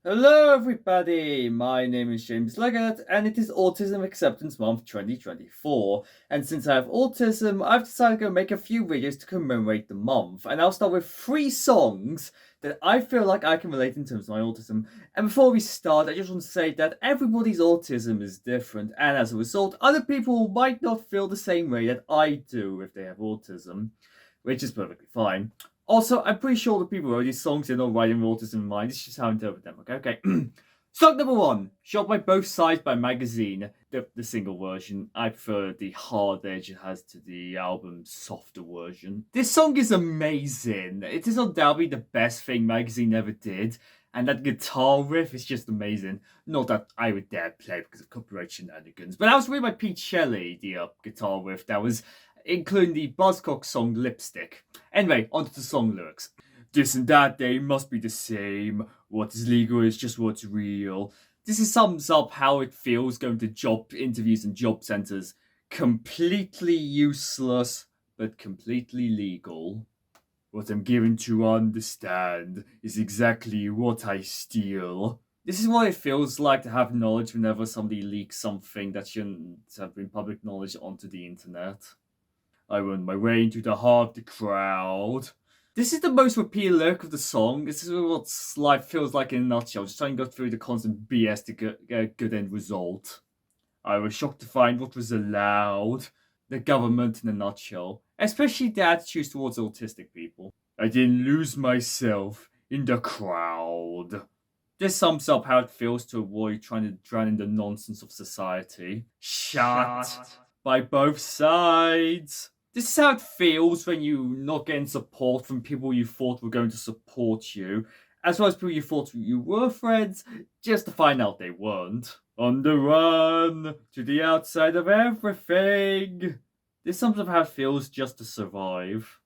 Hello, everybody! My name is James Leggett, and it is Autism Acceptance Month 2024. And since I have autism, I've decided to make a few videos to commemorate the month. And I'll start with 3 songs that I feel like I can relate in terms of my autism. And before we start, I just want to say that everybody's autism is different, and as a result, other people might not feel the same way that I do if they have autism, which is perfectly fine. Also, I'm pretty sure the people who wrote these songs are not writing autism in mind. It's just how I interpret them. Okay. Song number 1, Shot by Both Sides by Magazine. The single version. I prefer the hard edge it has to the album's softer version. This song is amazing. It is undoubtedly the best thing Magazine ever did. And that guitar riff is just amazing. Not that I would dare play because of copyright shenanigans. But that was really by Pete Shelley, the guitar riff that was including the Buzzcock song Lipstick. Anyway, onto the song lyrics. This and that, they must be the same. What is legal is just what's real. This sums up how it feels going to job interviews and job centers. Completely useless, but completely legal. What I'm given to understand is exactly what I steal. This is what it feels like to have knowledge whenever somebody leaks something that shouldn't have been public knowledge onto the internet. I run my way into the heart of the crowd. This is the most repeated lyric of the song. This is what life feels like in a nutshell. Just trying to go through the constant BS to get a good end result. I was shocked to find what was allowed. The government in a nutshell. Especially the attitudes towards autistic people. I didn't lose myself in the crowd. This sums up how it feels to avoid trying to drown in the nonsense of society. Shut by both sides. This is how it feels when you're not getting support from people you thought were going to support you, as well as people you thought you were friends, just to find out they weren't. On the run, to the outside of everything. This sums up how it feels just to survive.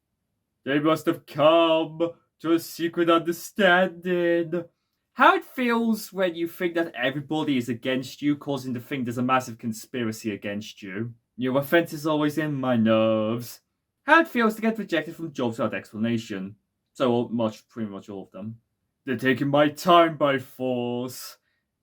They must have come to a secret understanding. How it feels when you think that everybody is against you, causing to think there's a massive conspiracy against you. Your offense is always in my nerves. How it feels to get rejected from jobs without explanation. Pretty much all of them. They're taking my time by force.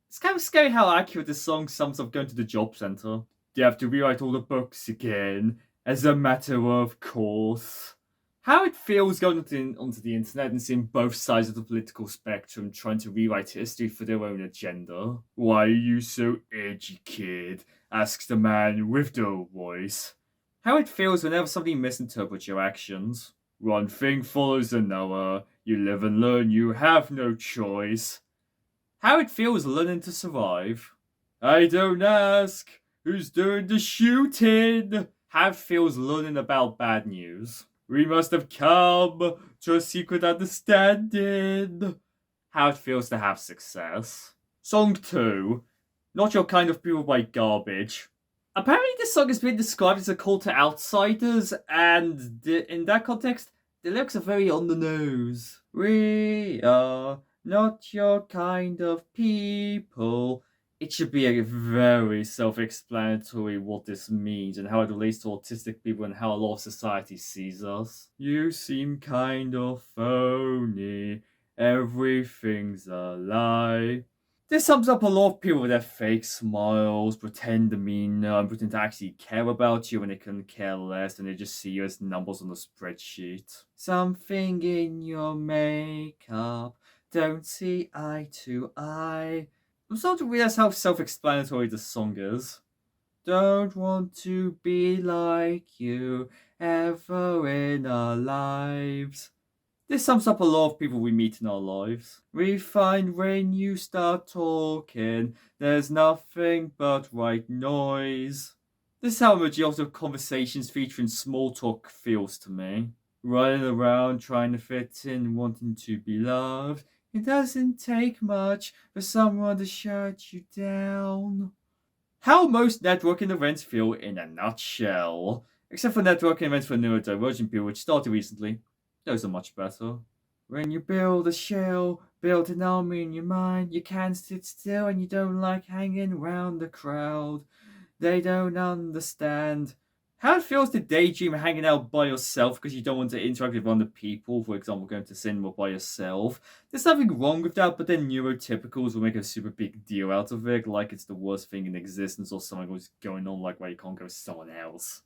It's kind of scary how accurate this song sums up going to the job center. They have to rewrite all the books again, as a matter of course. How it feels going onto the internet and seeing both sides of the political spectrum trying to rewrite history for their own agenda. Why are you so edgy, kid? Asks the man with the voice. How it feels whenever somebody misinterprets your actions. One thing follows another. You live and learn, you have no choice. How it feels learning to survive. I don't ask. Who's doing the shooting? How it feels learning about bad news. We must have come to a secret understanding. How it feels to have success. Song 2, Not Your Kind of People by Garbage. Apparently this song has been described as a call to outsiders, and in that context, the lyrics are very on the nose. We are not your kind of people. It should be a very self-explanatory what this means and how it relates to autistic people and how a lot of society sees us. You seem kind of phony. Everything's a lie. This sums up a lot of people with their fake smiles, pretend demeanor, and pretend to actually care about you when they couldn't care less and they just see you as numbers on a spreadsheet. Something in your makeup, don't see eye to eye. I'm starting to realize how self-explanatory the song is. Don't want to be like you ever in our lives. This sums up a lot of people we meet in our lives. We find when you start talking, there's nothing but white noise. This is how a majority of conversations featuring small talk feels to me. Running around trying to fit in, wanting to be loved. It doesn't take much for someone to shut you down. How most networking events feel in a nutshell. Except for networking events for neurodivergent people, which started recently. Those are much better. When you build a shell, build an army in your mind, you can't sit still and you don't like hanging around the crowd. They don't understand How it feels to daydream hanging out by yourself because you don't want to interact with other people, for example, going to cinema by yourself. There's nothing wrong with that, but then neurotypicals will make a super big deal out of it, like it's the worst thing in existence or something was going on, like where you can't go with someone else.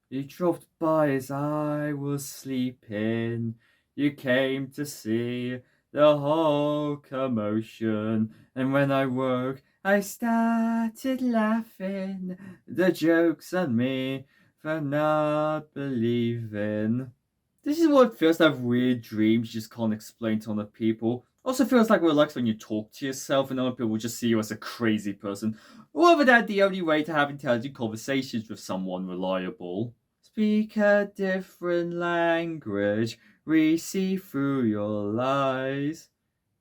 You dropped by as I was sleeping. You came to see the whole commotion. And when I woke, I started laughing. The joke's on me for not believing. This is what it feels to have weird dreams you just can't explain to other people. Also feels like relaxed when you talk to yourself and other people just see you as a crazy person. Rather than the only way to have intelligent conversations with someone reliable. Speak a different language, we see through your lies.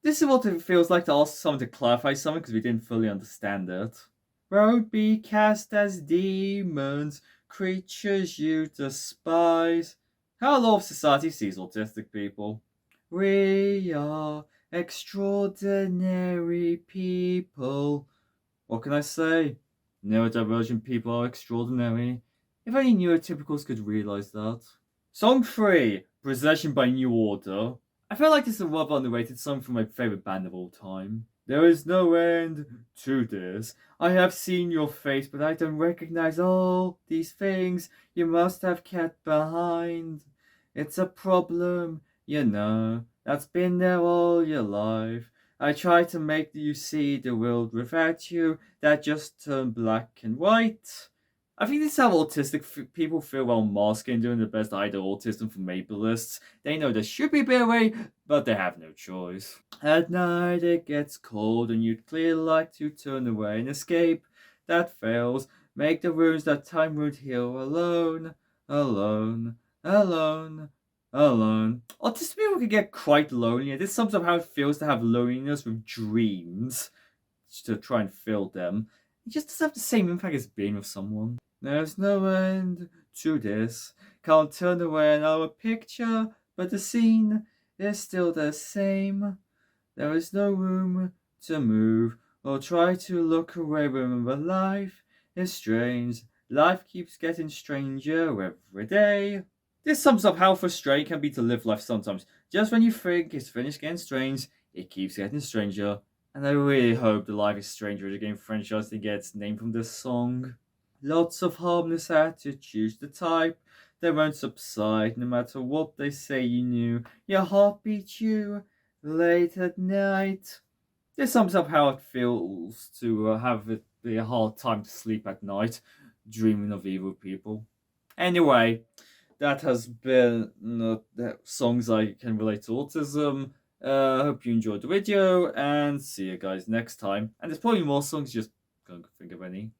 This is what it feels like to ask someone to clarify something because we didn't fully understand it. Won't be cast as demons, creatures you despise. How a lot of society sees autistic people. We are extraordinary people. What can I say? Neurodivergent people are extraordinary. If only neurotypicals could realize that. Song 3, Possession by New Order. I feel like this is a rather underrated song from my favorite band of all time. There is no end to this. I have seen your face, but I don't recognize all these things you must have kept behind. It's a problem, you know, that's been there all your life. I try to make you see the world without you, that just turned black and white. I think this is how autistic people feel while masking and doing the best hide their autism from ableists. They know there should be a better way, but they have no choice. At night it gets cold and you'd clearly like to turn away and escape. That fails. Make the wounds that time would heal alone, alone, alone, alone. Autistic people can get quite lonely, and this sums up how it feels to have loneliness with dreams to try and fill them. It just doesn't have the same impact as being with someone. There's no end to this. Can't turn away another picture, but the scene is still the same. There is no room to move or try to look away. Remember, life is strange. Life keeps getting stranger every day. This sums up how frustrating it can be to live life sometimes. Just when you think it's finished getting strange, it keeps getting stranger. And I really hope the Life is Stranger is a game franchise that gets named from this song. Lots of harmless attitudes, the type that won't subside no matter what they say you knew. Your heart beats you late at night. This sums up how it feels to have it be a hard time to sleep at night, dreaming of evil people. Anyway, that has been the songs I can relate to autism. I hope you enjoyed the video and see you guys next time. And there's probably more songs, just can't think of any.